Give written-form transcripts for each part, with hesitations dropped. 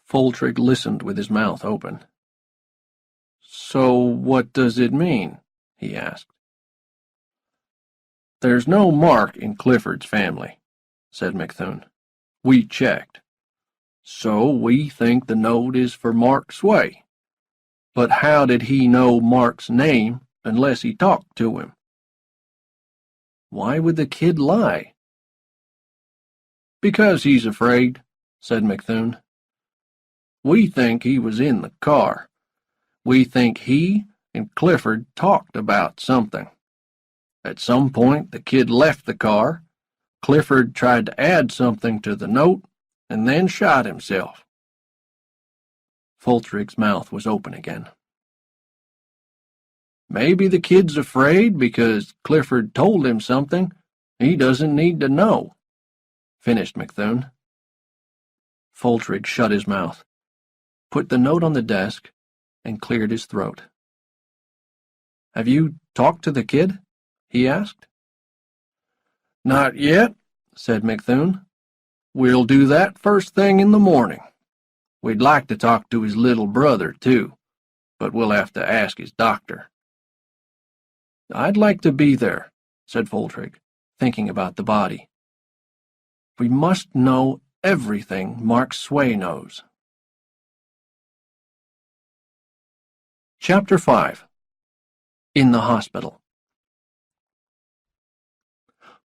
Foltrick listened with his mouth open. "So what does it mean?" he asked. "There's no Mark in Clifford's family," said McThune. "We checked. So we think the note is for Mark Sway. But how did he know Mark's name unless he talked to him?" "Why would the kid lie?" "Because he's afraid," said McThune. "We think he was in the car. We think he and Clifford talked about something. At some point the kid left the car. Clifford tried to add something to the note and then shot himself." Foltrick's mouth was open again. "Maybe the kid's afraid because Clifford told him something he doesn't need to know," finished McThune. Foltrick shut his mouth, put the note on the desk, and cleared his throat. "Have you talked to the kid?" he asked. "Not yet," said McThune. "We'll do that first thing in the morning. We'd like to talk to his little brother, too, but we'll have to ask his doctor." "I'd like to be there," said Foltrick, thinking about the body. "We must know everything Mark Sway knows." Chapter 5. In the Hospital.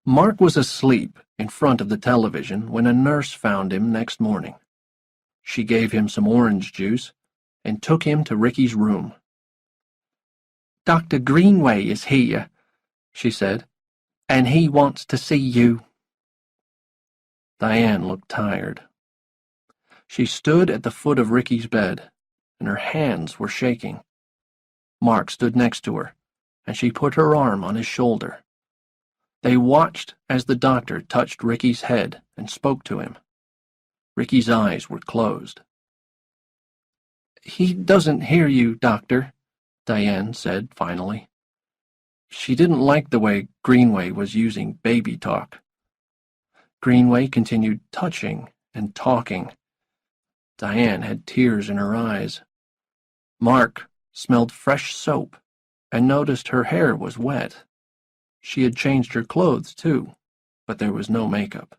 Mark was asleep in front of the television when a nurse found him next morning. She gave him some orange juice and took him to Ricky's room. "Dr. Greenway is here," she said, "and he wants to see you." Diane looked tired. She stood at the foot of Ricky's bed, and her hands were shaking. Mark stood next to her, and she put her arm on his shoulder. They watched as the doctor touched Ricky's head and spoke to him. Ricky's eyes were closed. "He doesn't hear you, Doctor," Diane said finally. She didn't like the way Greenway was using baby talk. Greenway continued touching and talking. Diane had tears in her eyes. Mark smelled fresh soap and noticed her hair was wet. She had changed her clothes, too, but there was no makeup.